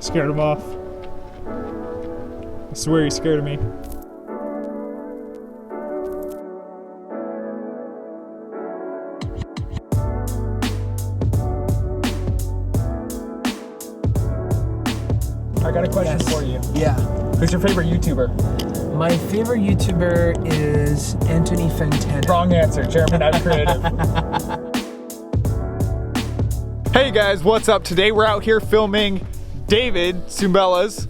Scared him off. I swear he's scared of me. I got a question for you. Yeah. Who's your favorite YouTuber? My favorite YouTuber is Anthony Fantano. Wrong answer, Chairman. I'm creative. Hey guys, what's up? Today we're out here filming David Sumbella's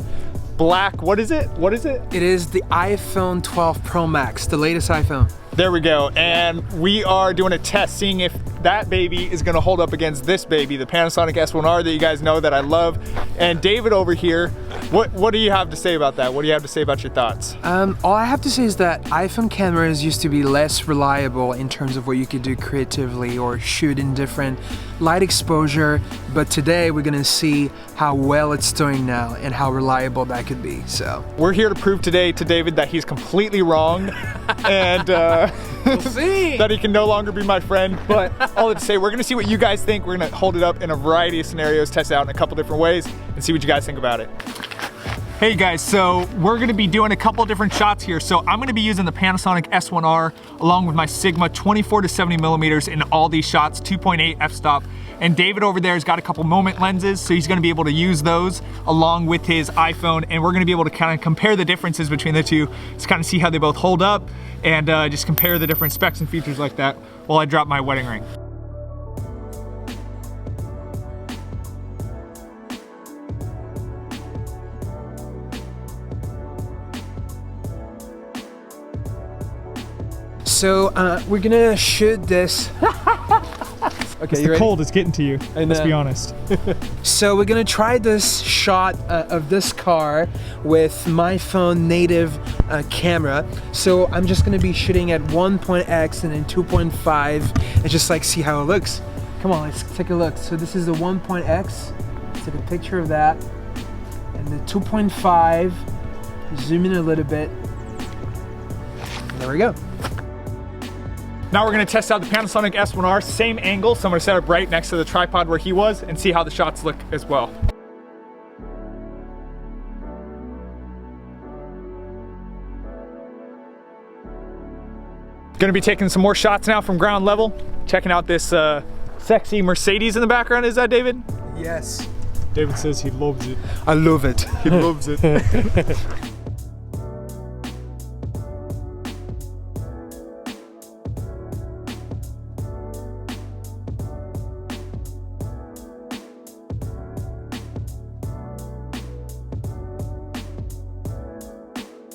black, what is it? What is it? It is the iPhone 12 Pro Max, the latest iPhone. There we go. And we are doing a test, seeing if that baby is gonna hold up against this baby, the Panasonic S1R that you guys know that I love. And David over here, what do you have to say about that? What do you have to say about your thoughts? All I have to say is that iPhone cameras used to be less reliable in terms of what you could do creatively or shoot in different light exposure, but today we're gonna see how well it's doing now and how reliable that could be. So we're here to prove today to David that he's completely wrong and we'll see. that he can no longer be my friend. But all that to say, we're gonna see what you guys think. We're gonna hold it up in a variety of scenarios, test it out in a couple different ways, and see what you guys think about it. Hey guys, so we're gonna be doing a couple different shots here. So I'm gonna be using the Panasonic S1R along with my Sigma 24 to 70 millimeters in all these shots, 2.8 f-stop. And David over there has got a couple moment lenses, so he's gonna be able to use those along with his iPhone, and we're gonna be able to kind of compare the differences between the two to kind of see how they both hold up and just compare the different specs and features like that while I drop my wedding ring. So we're gonna shoot this. Okay, It's the cold, it's getting to you, let's be honest. So we're gonna try this shot of this car with my phone native camera. So I'm just gonna be shooting at 1.x and then 2.5 and just like see how it looks. Come on, let's take a look. So this is the 1.x. Let's take a picture of that. And the 2.5, zoom in a little bit. And there we go. Now we're gonna test out the Panasonic S1R, same angle, so I'm gonna set it right next to the tripod where he was and see how the shots look as well. Gonna be taking some more shots now from ground level, checking out this sexy Mercedes in the background. Is that David? Yes. David says he loves it. I love it. He loves it.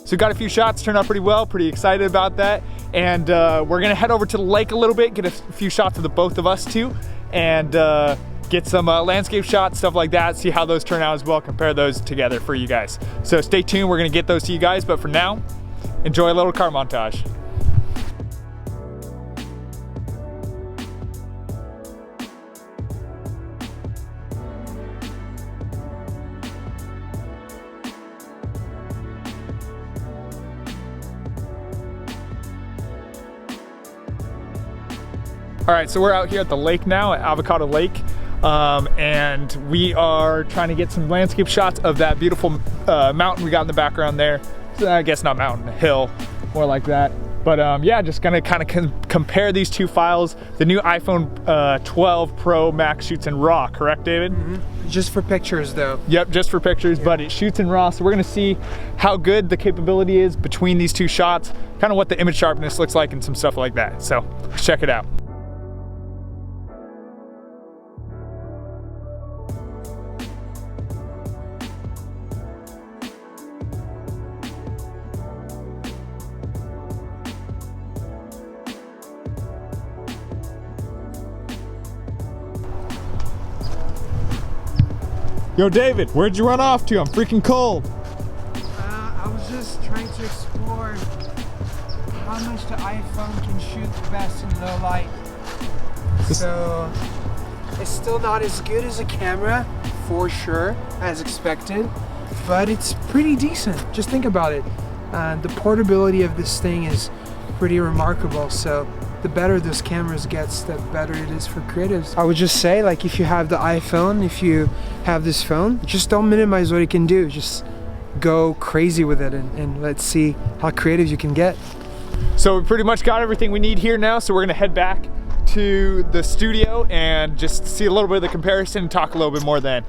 So got a few shots, turned out pretty well, pretty excited about that. And we're gonna head over to the lake a little bit, get a few shots of the both of us too, and get some landscape shots, stuff like that, see how those turn out as well, compare those together for you guys. So stay tuned, we're gonna get those to you guys, but for now, enjoy a little car montage. All right, so we're out here at the lake now, at Avocado Lake, and we are trying to get some landscape shots of that beautiful mountain we got in the background there. So I guess not mountain, hill, more like that. But yeah, just gonna kind of compare these two files. The new iPhone 12 Pro Max shoots in RAW, correct, David? Mm-hmm. Just for pictures though. Yep, just for pictures, but it shoots in RAW, so we're gonna see how good the capability is between these two shots, kind of what the image sharpness looks like and some stuff like that. So let's check it out. Yo, David, where'd you run off to? I'm freaking cold. I was just trying to explore how much the iPhone can shoot the best in low light. So it's still not as good as a camera, for sure, as expected, but it's pretty decent. Just think about it. The portability of this thing is pretty remarkable. So the better those cameras gets, the better it is for creatives. I would just say, like, if you have the iPhone, if you have this phone, just don't minimize what it can do. Just go crazy with it and let's see how creative you can get. So we pretty much got everything we need here now, so we're gonna head back to the studio and just see a little bit of the comparison and talk a little bit more then.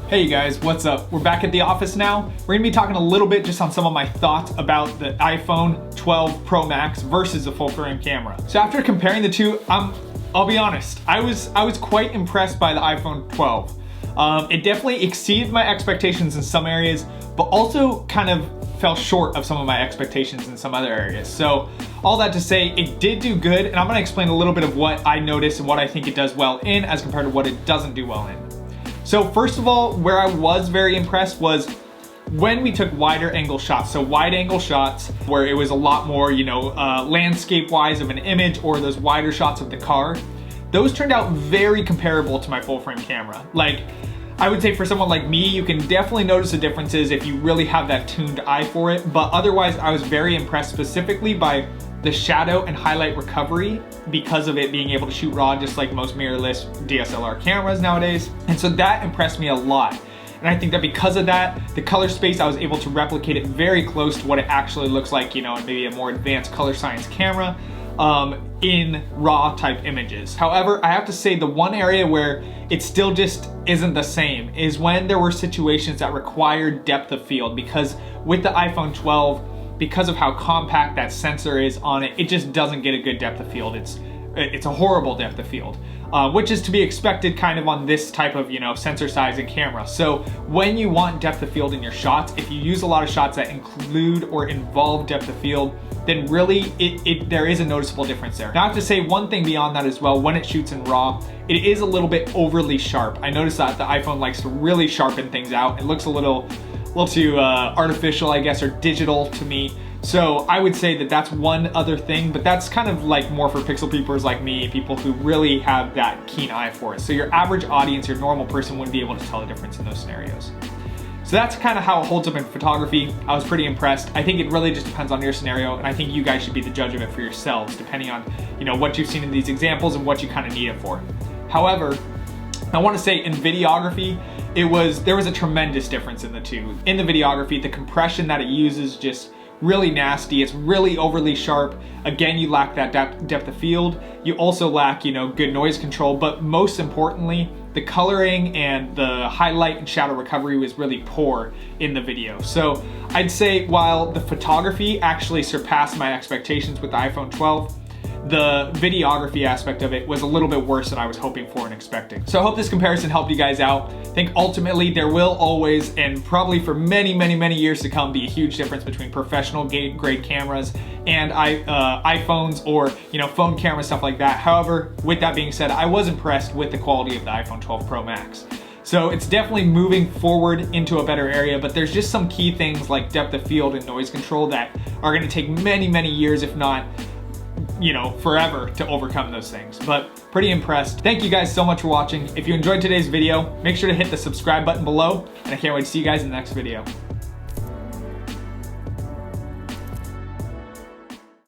Hey guys, what's up? We're back at the office now. We're gonna be talking a little bit just on some of my thoughts about the iPhone 12 Pro Max versus the full frame camera. So after comparing the two, I'll be honest, I was quite impressed by the iPhone 12. It definitely exceeded my expectations in some areas, but also kind of fell short of some of my expectations in some other areas. So all that to say, it did do good, and I'm gonna explain a little bit of what I noticed and what I think it does well in as compared to what it doesn't do well in. So first of all, where I was very impressed was when we took wider angle shots. So wide angle shots where it was a lot more, you know, landscape wise of an image, or those wider shots of the car, those turned out very comparable to my full frame camera. Like, I would say for someone like me, you can definitely notice the differences if you really have that tuned eye for it. But otherwise, I was very impressed specifically by the shadow and highlight recovery because of it being able to shoot RAW just like most mirrorless DSLR cameras nowadays. And so that impressed me a lot. And I think that because of that, the color space, I was able to replicate it very close to what it actually looks like, you know, in maybe a more advanced color science camera in RAW type images. However, I have to say the one area where it still just isn't the same is when there were situations that required depth of field, because with the iPhone 12, because of how compact that sensor is on it, it just doesn't get a good depth of field. It's a horrible depth of field, which is to be expected kind of on this type of, you know, sensor size and camera. So when you want depth of field in your shots, if you use a lot of shots that include or involve depth of field, then really there is a noticeable difference there. Now I have to say one thing beyond that as well, when it shoots in RAW, it is a little bit overly sharp. I noticed that the iPhone likes to really sharpen things out. It looks a little too artificial, I guess, or digital to me. So I would say that that's one other thing, but that's kind of like more for pixel peepers like me, people who really have that keen eye for it. So your average audience, your normal person wouldn't be able to tell the difference in those scenarios. So that's kind of how it holds up in photography. I was pretty impressed. I think it really just depends on your scenario, and I think you guys should be the judge of it for yourselves, depending on, you know, what you've seen in these examples and what you kind of need it for. However, I want to say in videography, there was a tremendous difference in the two. In the videography, the compression that it uses just really nasty. It's really overly sharp. Again, you lack that depth of field. You also lack, you know, good noise control, but most importantly, the coloring and the highlight and shadow recovery was really poor in the video. So I'd say while the photography actually surpassed my expectations with the iPhone 12, the videography aspect of it was a little bit worse than I was hoping for and expecting. So I hope this comparison helped you guys out. I think ultimately there will always, and probably for many, many, many years to come, be a huge difference between professional grade cameras and iPhones, or, you know, phone cameras, stuff like that. However, with that being said, I was impressed with the quality of the iPhone 12 Pro Max. So it's definitely moving forward into a better area, but there's just some key things like depth of field and noise control that are gonna take many, many years, if not, you know, forever to overcome those things. But pretty impressed. Thank you guys so much for watching. If you enjoyed today's video, make sure to hit the subscribe button below, and I can't wait to see you guys in the next video.